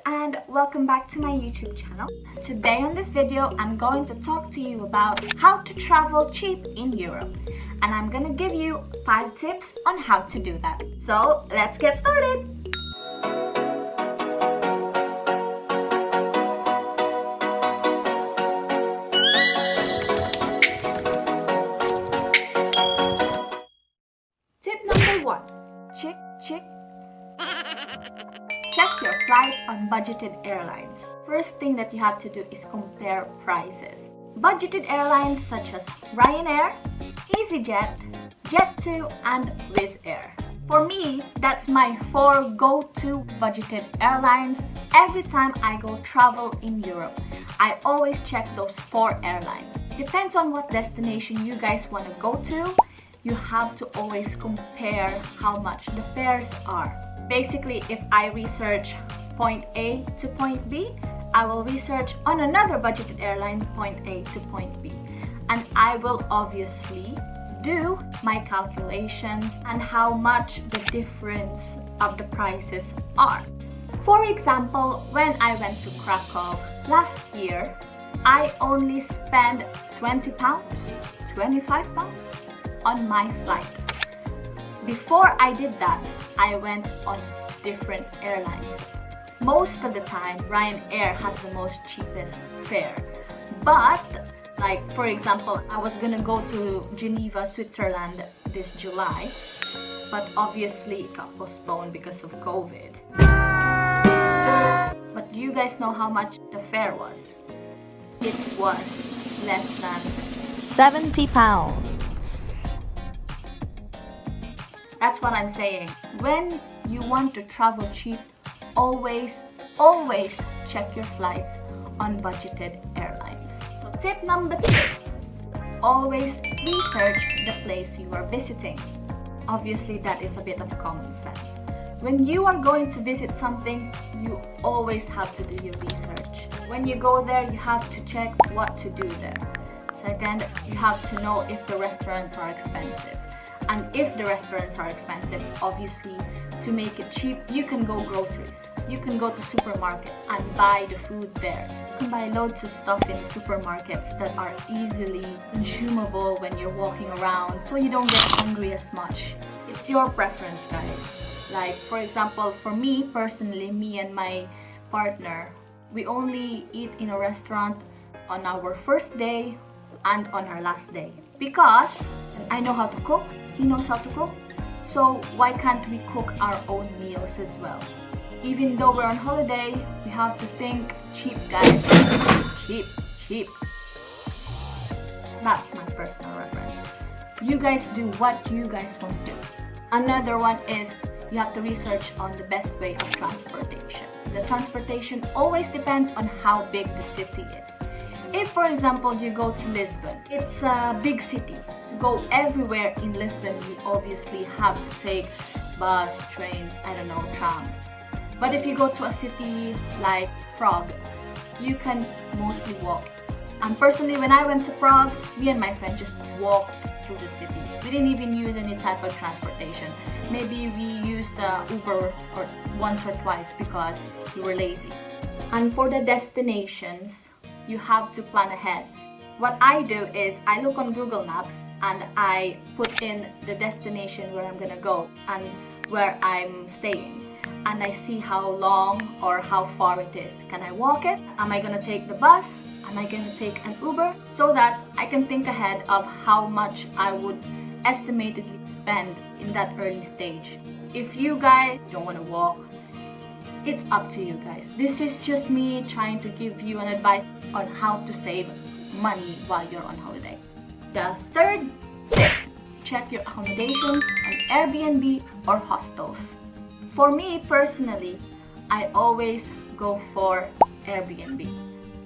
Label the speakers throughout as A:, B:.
A: and welcome back to my YouTube channel. Today on this video, I'm going to talk to you about how to travel cheap in Europe. And I'm gonna give you 5 tips on how to do that. So let's get started! Tip number 1. Check your flights on budgeted airlines. First thing that you have to do is compare prices. Budgeted airlines such as Ryanair, EasyJet, Jet2, and Wizz Air. For me, that's my 4 go-to budgeted airlines every time I go travel in Europe. I always check those 4 airlines. Depends on what destination you guys want to go to. You have to always compare how much the fares are. Basically, if I research point A to point B, I will research on another budgeted airline point A to point B. And I will obviously do my calculations and how much the difference of the prices are. For example, when I went to Krakow last year, I only spent £20, £25 on my flight. Before I did that, I went on different airlines. Most of the time, Ryanair has the most cheapest fare. But, like for example, I was gonna go to Geneva, Switzerland this July, but obviously it got postponed because of COVID. But do you guys know how much the fare was? It was less than
B: £70.
A: That's what I'm saying. When you want to travel cheap, always check your flights on budgeted airlines. So tip number 2, always research the place you are visiting. Obviously, that is a bit of common sense. When you are going to visit something, you always have to do your research. When you go there, you have to check what to do there. Second, you have to know if the restaurants are expensive. And if the restaurants are expensive, obviously, to make it cheap, you can go groceries. You can go to supermarkets and buy the food there. You can buy loads of stuff in the supermarkets that are easily consumable when you're walking around, so you don't get hungry as much. It's your preference, guys. Like, for example, for me personally, me and my partner, we only eat in a restaurant on our first day and on our last day. Because I know how to cook, he knows how to cook, so why can't we cook our own meals as well? Even though we're on holiday, we have to think cheap, guys. Cheap. That's my personal reference. You guys do what you guys want to do. Another one is you have to research on the best way of transportation. The transportation always depends on how big the city is. If, for example, you go to Lisbon, it's a big city. To go everywhere in Lisbon, you obviously have to take bus, trains, trams. But if you go to a city like Prague, you can mostly walk. And personally, when I went to Prague, me and my friend just walked through the city. We didn't even use any type of transportation. Maybe we used Uber or once or twice because we were lazy. And for the destinations, you have to plan ahead. What I do is I look on Google Maps and I put in the destination where I'm gonna go and where I'm staying. And I see how long or how far it is. Can I walk it? Am I gonna take the bus? Am I gonna take an Uber? So that I can think ahead of how much I would estimatedly spend in that early stage. If you guys don't wanna walk, it's up to you guys. This is just me trying to give you an advice on how to save money while you're on holiday. The third tip, check your accommodations on Airbnb or hostels. For me personally, I always go for Airbnb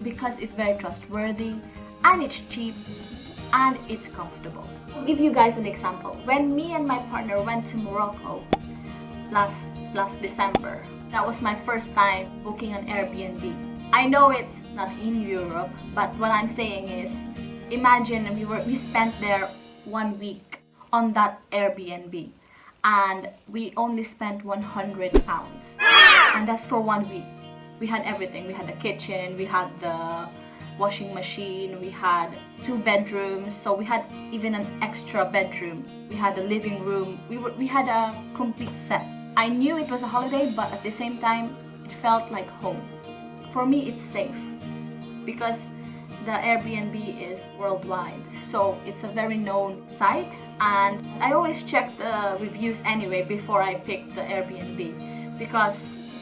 A: because it's very trustworthy and it's cheap and it's comfortable. I'll give you guys an example. When me and my partner went to Morocco last December, that was my first time booking an Airbnb. I know it's not in Europe, but what I'm saying is, imagine we spent there 1 week on that Airbnb and we only spent £100 and that's for 1 week. We had everything. We had the kitchen, we had the washing machine, we had 2 bedrooms, so we had even an extra bedroom. We had a living room. We had a complete set. I knew it was a holiday, but at the same time, it felt like home. For me, it's safe because the Airbnb is worldwide, so it's a very known site, and I always check the reviews anyway before I pick the Airbnb, because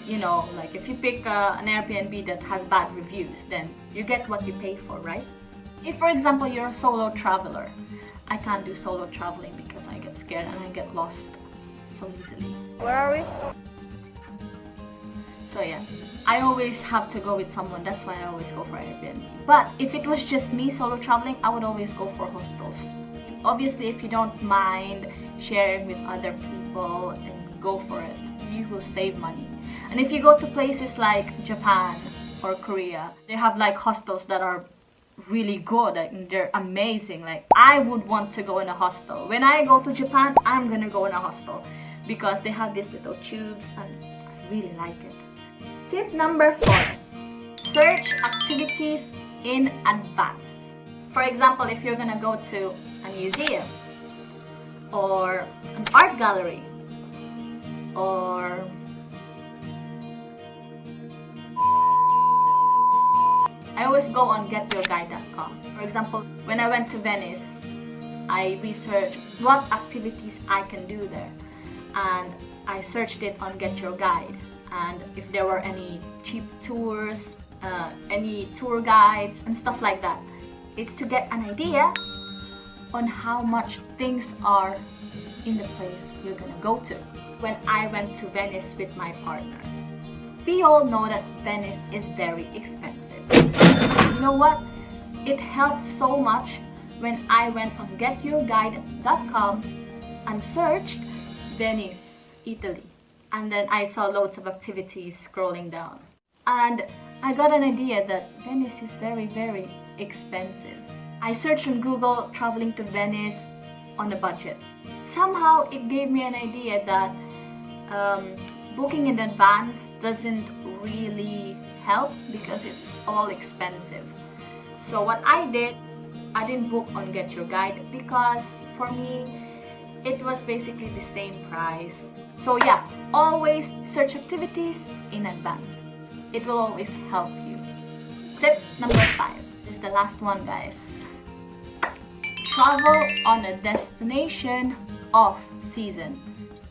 A: you know, like if you pick an Airbnb that has bad reviews, then you get what you pay for, right? If, for example, you're a solo traveler, I can't do solo traveling because I get scared and I get lost so easily.
B: Where are we?
A: So yeah, I always have to go with someone. That's why I always go for Airbnb. But if it was just me solo traveling, I would always go for hostels. Obviously, if you don't mind sharing with other people, then go for it. You will save money. And if you go to places like Japan or Korea, they have like hostels that are really good, like, they're amazing. Like, I would want to go in a hostel. When I go to Japan, I'm gonna go in a hostel because they have these little tubes and I really like it. Tip number 4, search activities in advance. For example, if you're gonna go to a museum or an art gallery or I always go on getyourguide.com. For example, when I went to Venice, I researched what activities I can do there, and I searched it on Get Your Guide, and if there were any cheap tours, any tour guides and stuff like that. It's to get an idea on how much things are in the place you're gonna go to. When I went to Venice with my partner, we all know that Venice is very expensive. You know what? It helped so much when I went on getyourguide.com and searched Venice, Italy. And then I saw loads of activities scrolling down. And I got an idea that Venice is very, very expensive. I searched on Google traveling to Venice on a budget. Somehow it gave me an idea that booking in advance doesn't really help because it's all expensive. So what I did, I didn't book on Get Your Guide because for me it was basically the same price. So yeah, always search activities in advance. It will always help you. Tip number 5. This is the last one, guys. Travel on a destination off season.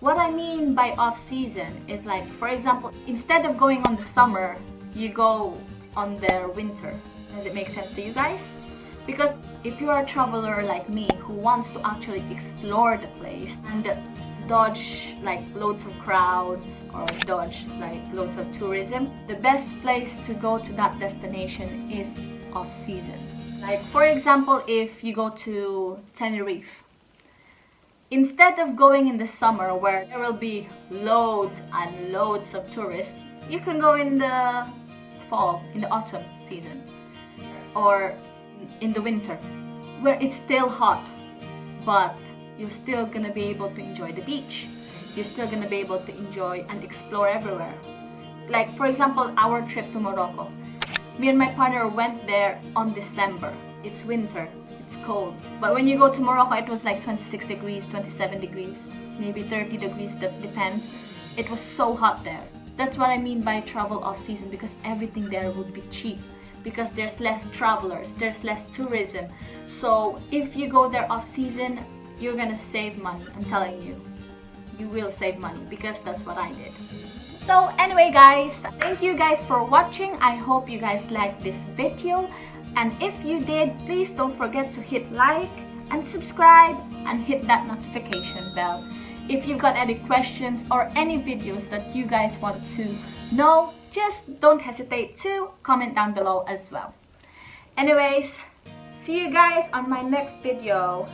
A: What I mean by off season is like, for example, instead of going on the summer, you go on the winter. Does it make sense to you guys? Because if you are a traveler like me who wants to actually explore the place and dodge like loads of crowds or dodge like loads of tourism, the best place to go to that destination is off season. Like, for example, if you go to Tenerife, instead of going in the summer where there will be loads and loads of tourists, you can go in the fall, in the autumn season, or in the winter where it's still hot, but you're still gonna be able to enjoy the beach. You're still gonna be able to enjoy and explore everywhere. Like, for example, our trip to Morocco. Me and my partner went there on December. It's winter, it's cold. But when you go to Morocco, it was like 26 degrees, 27 degrees, maybe 30 degrees, that depends. It was so hot there. That's what I mean by travel off season, because everything there would be cheap. Because there's less travelers, there's less tourism. So if you go there off season, you're gonna save money. I'm telling you, you will save money because that's what I did. So anyway, guys, thank you guys for watching. I hope you guys liked this video, and if you did, please don't forget to hit like and subscribe and hit that notification bell. If you've got any questions or any videos that you guys want to know, just don't hesitate to comment down below as well. Anyways, see you guys on my next video.